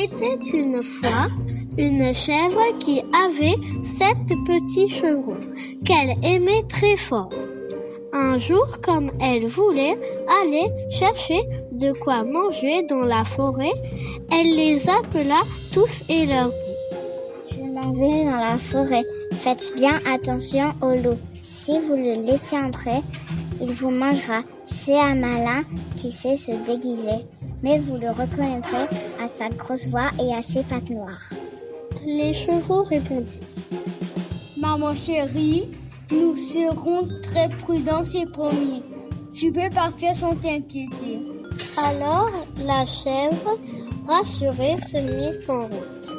était une fois une chèvre qui avait 7 petits chevreaux qu'elle aimait très fort. Un jour, comme elle voulait aller chercher de quoi manger dans la forêt, elle les appela tous et leur dit: Je m'en vais dans la forêt. Faites bien attention au loup. Si vous le laissez entrer, il vous mangera. C'est un malin qui sait se déguiser, mais vous le reconnaîtrez à sa grosse voix et à ses pattes noires. Les chevreaux répondirent: Maman chérie, nous serons très prudents, c'est promis. Tu peux partir sans t'inquiéter. Alors la chèvre, rassurée, se mit en route.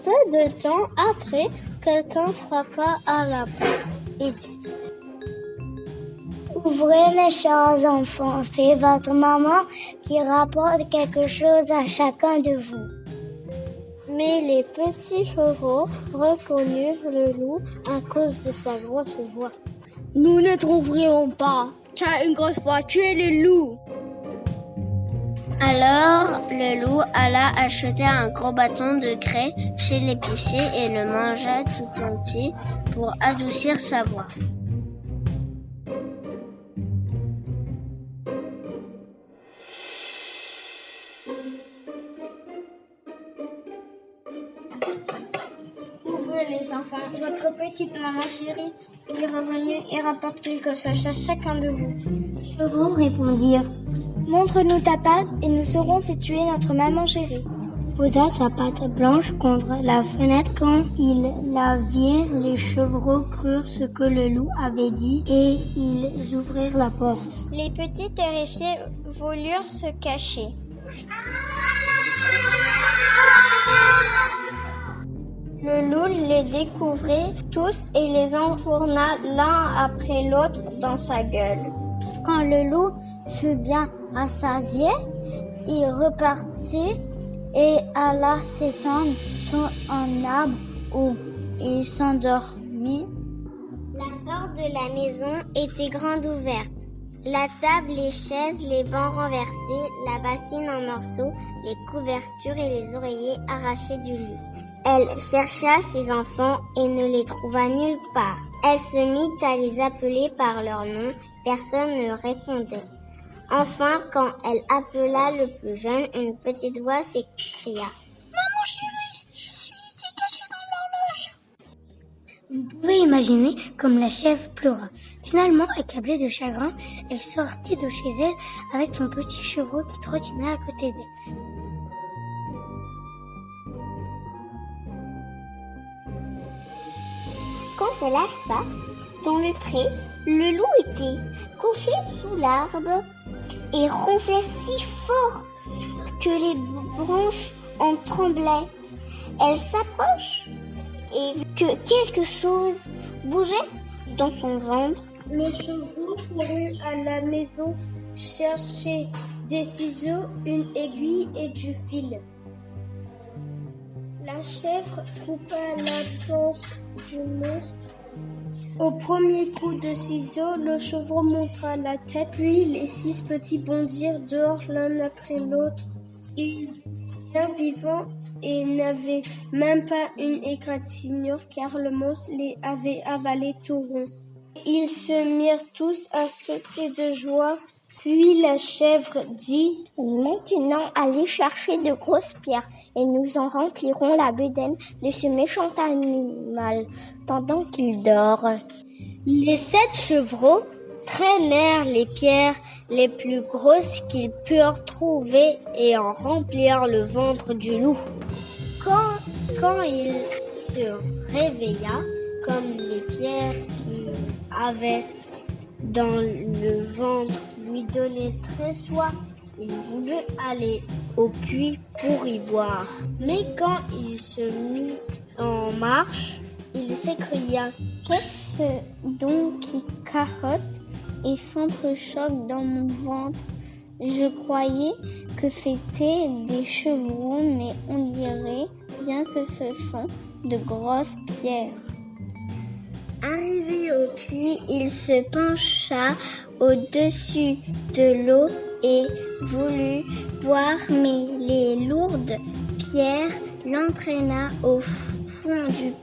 Peu de temps après, quelqu'un frappa à la porte et dit: Ouvrez mes chers enfants, c'est votre maman qui rapporte quelque chose à chacun de vous. Mais les petits chevreaux reconnurent le loup à cause de sa grosse voix. Nous ne t'ouvrirons pas. Tu as une grosse voix, tu es le loup. Alors le loup alla acheter un gros bâton de craie chez l'épicier et le mangea tout entier pour adoucir sa voix. Ouvrez les enfants, votre petite maman chérie est revenue et rapporte quelque chose à chacun de vous. Les chevreaux répondirent: Montre-nous ta patte et nous saurons si tu es notre maman chérie. Posa sa patte blanche contre la fenêtre. Quand ils la virent, les chevreaux crurent ce que le loup avait dit et ils ouvrirent la porte. Les petits terrifiés voulurent se cacher. Le loup les découvrit tous et les enfourna l'un après l'autre dans sa gueule. Quand le loup fut bien rassasié, il repartit et alla s'étendre sur un arbre où il s'endormit. La porte de la maison était grande ouverte. La table, les chaises, les bancs renversés, la bassine en morceaux, les couvertures et les oreillers arrachés du lit. Elle chercha ses enfants et ne les trouva nulle part. Elle se mit à les appeler par leur nom. Personne ne répondait. Enfin, quand elle appela le plus jeune, une petite voix s'écria: Maman chérie, je suis ici cachée dans l'horloge. Vous pouvez imaginer comme la chèvre pleura. Finalement, accablée de chagrin, elle sortit de chez elle avec son petit chevreau qui trottinait à côté d'elle. Quand elle arriva dans le pré, le loup était couché sous l'arbre et ronflait si fort que les branches en tremblaient. Elle s'approche et vit que quelque chose bougeait dans son ventre. Le chevreau courut à la maison chercher des ciseaux, une aiguille et du fil. La chèvre coupa la panse du monstre. Au premier coup de ciseau, le chevreau montra la tête, puis les 6 petits bondirent dehors l'un après l'autre. Ils étaient bien vivants et n'avaient même pas une égratignure car le monstre les avait avalés tout rond. Ils se mirent tous à sauter de joie. Puis la chèvre dit: Maintenant, allez chercher de grosses pierres et nous en remplirons la bedaine de ce méchant animal pendant qu'il dort. Les 7 chevreaux traînèrent les pierres les plus grosses qu'ils purent trouver et en remplirent le ventre du loup. Quand il se réveilla, comme les pierres qu'il avait dans le ventre lui donnaient très soif, il voulut aller au puits pour y boire. Mais quand il se mit en marche, il s'écria: Qu'est-ce donc qui carotte et s'entrechoque dans mon ventre? Je croyais que c'était des chevreaux, mais on dirait bien que ce sont de grosses pierres. Arrivé au puits, il se pencha au-dessus de l'eau et voulut boire, mais les lourdes pierres l'entraîna au fond du